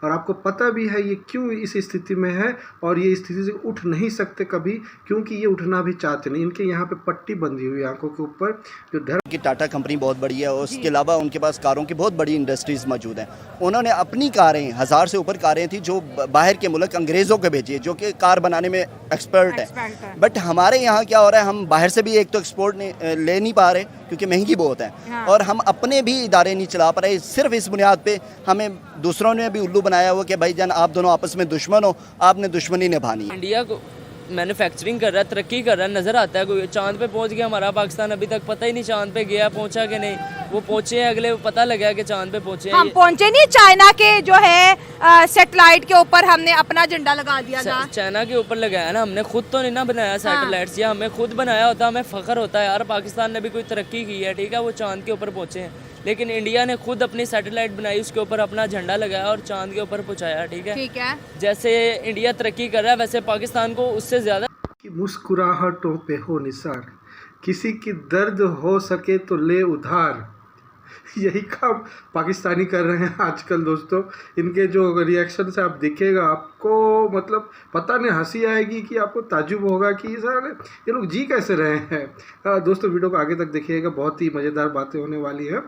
और आपको पता भी है ये क्यों इस स्थिति में है, और ये स्थिति से उठ नहीं सकते कभी, क्योंकि ये उठना भी चाहते नहीं। इनके यहाँ पे पट्टी बंधी हुई है आंखों के ऊपर। जो धर्म की टाटा कंपनी बहुत बड़ी है और उसके अलावा उनके पास कारों की बहुत बड़ी इंडस्ट्रीज़ मौजूद हैं। उन्होंने अपनी कारें 1000 से ऊपर कारें थी जो बाहर के मुल्क अंग्रेज़ों को भेजी है, जो कि कार बनाने में एक्सपर्ट है। बट हमारे यहाँ क्या हो रहा है, हम बाहर से भी एक तो एक्सपोर्ट ले नहीं पा रहे क्योंकि महंगी बहुत है। हाँ। और हम अपने भी इदारे नहीं चला पा रहे। सिर्फ इस बुनियाद पे हमें दूसरों ने भी उल्लू बनाया हुआ कि भाईजान आप दोनों आपस में दुश्मन हो, आपने दुश्मनी निभानी है। इंडिया को मैन्युफैक्चरिंग कर रहा है, तरक्की कर रहा है, नज़र आता है। कोई चांद पे पहुंच गया, हमारा पाकिस्तान अभी तक पता ही नहीं चांद पे गया, पहुंचा कि नहीं। वो पहुंचे हैं, अगले पता लगा कि चांद पे पहुंचे हैं। हम पहुंचे नहीं, चाइना के जो है सैटेलाइट के ऊपर हमने अपना झंडा लगा दिया था। चाइना के ऊपर लगाया ना हमने, खुद तो नहीं ना बनाया सैटेलाइट्स। या हमें खुद बनाया होता, हमें फख्र होता है यार पाकिस्तान ने भी कोई तरक्की की है, ठीक है, वो चांद के ऊपर पहुंचे हैं। लेकिन इंडिया ने खुद अपनी सैटेलाइट बनाई, उसके ऊपर अपना झंडा लगाया और चांद के ऊपर पहुंचाया, ठीक है। जैसे इंडिया तरक्की कर रहा है वैसे पाकिस्तान को उससे ज्यादा कि मुस्कुराहटों पे हो निसार, किसी की दर्द हो सके तो ले उधार। यही काम पाकिस्तानी कर रहे हैं आजकल दोस्तों। इनके जो रिएक्शन से आप दिखेगा आपको, मतलब पता नहीं हंसी आएगी कि आपको ताजुब होगा कि सर ये लोग जी कैसे रहे हैं। दोस्तों वीडियो को आगे तक देखिएगा, बहुत ही मज़ेदार बातें होने वाली है।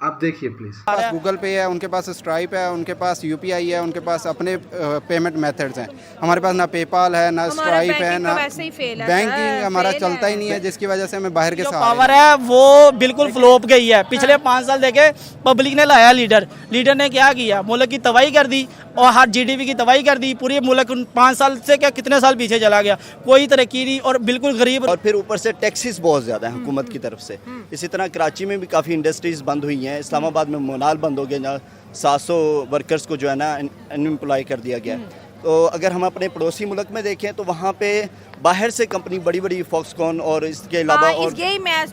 आप देखिए प्लीज़। गूगल पे है, उनके पास स्ट्राइप है, उनके पास यूपीआई है, उनके पास अपने पेमेंट मेथड्स हैं। हमारे पास ना पेपाल है, ना स्ट्राइप है, ना बैंकिंग हमारा चलता ही नहीं है, जिसकी वजह से हमें बाहर के पावर है वो बिल्कुल फ्लॉप गई है। पिछले 5 साल देखे पब्लिक ने लाया लीडर ने क्या किया, मुल्क की तबाही कर दी और हर जीडीपी की तबाही कर दी। पूरे मुल्क 5 साल से क्या कितने साल पीछे चला गया, कोई तरक्की नहीं और बिल्कुल गरीब। और फिर ऊपर से टैक्सेस बहुत ज़्यादा है हुकूमत की तरफ से। इसी तरह कराची में भी काफ़ी इंडस्ट्रीज़ बंद हुई हैं, इस्लामाबाद में मोनाल बंद हो गया, जहाँ 700 वर्कर्स को जो है ना अनएम्प्लॉय कर दिया गया। तो अगर हम अपने पड़ोसी मुल्क में देखें तो वहाँ पे बाहर से कंपनी बड़ी फॉक्सकॉन और इसके अलावा और यही मैं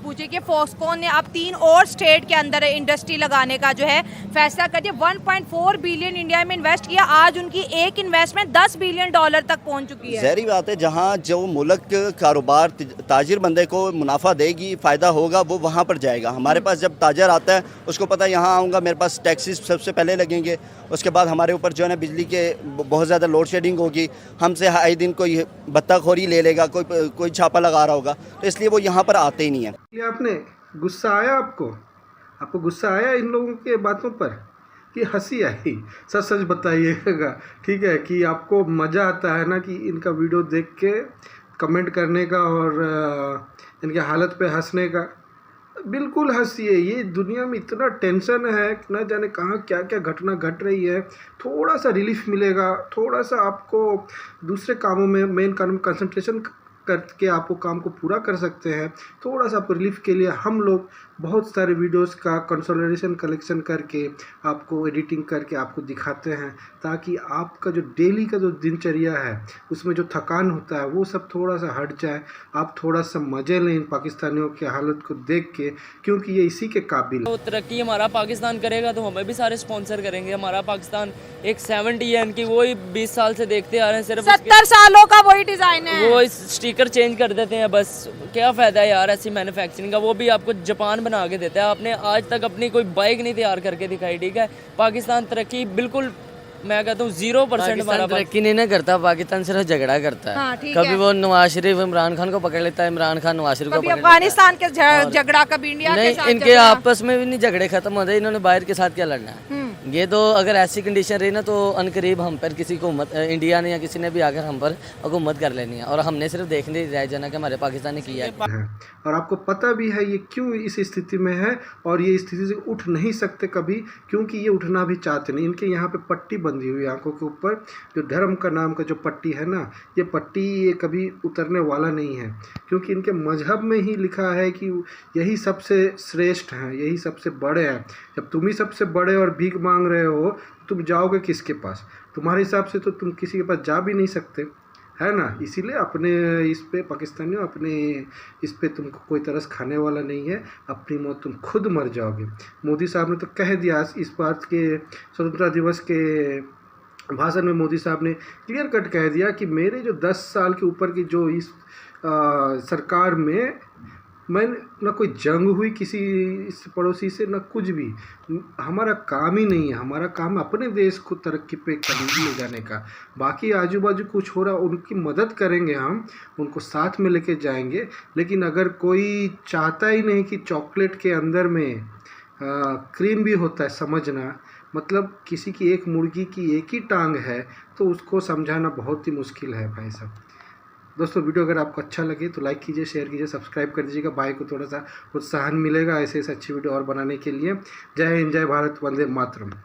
पूछे कि फॉक्सकॉन ने अब 3 और स्टेट के अंदर इंडस्ट्री लगाने का जो है फैसला कर दिया। 1.4 बिलियन इंडिया में इन्वेस्ट किया। आज उनकी एक इन्वेस्टमेंट $10 बिलियन तक पहुंच चुकी है। ज़ाहिर बात है, जहाँ जो मुल्क कारोबार ताजिर बंदे को मुनाफा देगी, फ़ायदा होगा, वो वहाँ पर जाएगा। हमारे पास जब ताजर आता है उसको पता है यहाँ आऊँगा, मेरे पास टैक्सेस सबसे पहले लगेंगे, उसके बाद हमारे ऊपर जो है ना बिजली के बहुत ज़्यादा लोड शेडिंग होगी, हमसे आए दिन कोई खोरी ले लेगा, कोई छापा लगा रहा होगा, तो इसलिए वो यहाँ पर आते ही नहीं है। ये आपने गुस्सा आया, आपको गुस्सा आया इन लोगों के बातों पर कि हंसी आई? सच बताइएगा, ठीक है, कि आपको मज़ा आता है ना कि इनका वीडियो देख के कमेंट करने का और इनके हालत पे हंसने का। बिल्कुल हंसिए, ये दुनिया में इतना टेंशन है, न जाने कहाँ क्या क्या घटना घट रही है। थोड़ा सा रिलीफ मिलेगा, थोड़ा सा आपको दूसरे कामों में मेन काम कंसंट्रेशन करके आपको काम को पूरा कर सकते हैं। थोड़ा सा आपको रिलीफ के लिए हम लोग बहुत सारे वीडियोस का कंसोलिडेशन कलेक्शन करके आपको एडिटिंग करके आपको दिखाते हैं, ताकि आपका जो डेली का जो दिनचर्या है उसमें जो थकान होता है वो सब थोड़ा सा हट जाए। आप थोड़ा सा मज़े लें इन पाकिस्तानियों की हालत को देख के, क्योंकि ये इसी के काबिल है। तो तरक्की हमारा पाकिस्तान करेगा तो हमें भी सारे स्पॉन्सर करेंगे। हमारा पाकिस्तान एक 70 है इनकी, वही 20 साल से देखते आ रहे हैं, सिर्फ 70 सालों का वही डिज़ाइन है, वो स्टिकर चेंज कर देते हैं बस। क्या फ़ायदा है यार ऐसी मैन्युफैक्चरिंग का, वो भी आपको जापान बना के देता है। आपने आज तक अपनी कोई बाइक नहीं तैयार करके दिखाई, ठीक है। पाकिस्तान तरक्की बिल्कुल, मैं कहता हूँ 0% हमारा तरक्की नहीं ना करता। पाकिस्तान सिर्फ झगड़ा करता है। हाँ, कभी वो नवाज शरीफ इमरान खान को पकड़ लेता है, इमरान खान नवाज शरीफ को पकड़ लेता है। अफगानिस्तान के झगड़ा, कभी इंडिया के साथ इनके आपस में भी नहीं झगड़े खत्म होते, इन्होंने बाहर के साथ क्या लड़ना है। ये तो अगर ऐसी कंडीशन रही ना तो अनकरीब हम पर किसी को इंडिया ने या किसी ने भी आकर हम पर हुकूमत कर लेनी है, और हमने सिर्फ देखने रह जाना कि हमारे पाकिस्तान ने किया है। और आपको पता भी है ये क्यों इस स्थिति में है, और ये स्थिति से उठ नहीं सकते कभी, क्योंकि ये उठना भी चाहते नहीं। इनके यहाँ पे पट्टी बंधी हुई है आंखों के ऊपर, जो धर्म का नाम का जो पट्टी है ना, ये पट्टी ये कभी उतरने वाला नहीं है, क्योंकि इनके मजहब में ही लिखा है कि यही सबसे श्रेष्ठ हैं, यही सबसे बड़े हैं। जब तुम ही सबसे बड़े और भीख मांग रहे हो, तुम जाओगे किसके पास? तुम्हारे हिसाब से तो तुम किसी के पास जा भी नहीं सकते, है ना। इसीलिए अपने इस पे पाकिस्तानियों, अपने इस पे तुमको कोई तरस खाने वाला नहीं है। अपनी मौत तुम खुद मर जाओगे। मोदी साहब ने तो कह दिया इस बात के स्वतंत्रता दिवस के भाषण में, मोदी साहब ने क्लियर कट कह दिया कि मेरे जो 10 साल के ऊपर की जो इस सरकार में मैंने ना कोई जंग हुई किसी पड़ोसी से, ना कुछ भी। हमारा काम ही नहीं है, हमारा काम अपने देश को तरक्की पे ले जाने का। बाकी आजू बाजू कुछ हो रहा उनकी मदद करेंगे, हम उनको साथ में लेके जाएंगे। लेकिन अगर कोई चाहता ही नहीं कि चॉकलेट के अंदर में क्रीम भी होता है, समझना मतलब किसी की एक मुर्गी की एक ही टांग है, तो उसको समझाना बहुत ही मुश्किल है भाई साहब। दोस्तों वीडियो अगर आपको अच्छा लगे तो लाइक कीजिए, शेयर कीजिए, सब्सक्राइब कर दीजिएगा। भाई को थोड़ा सा प्रोत्साहन मिलेगा ऐसे अच्छी वीडियो और बनाने के लिए। जय हिंद, जय भारत, वंदे मातरम।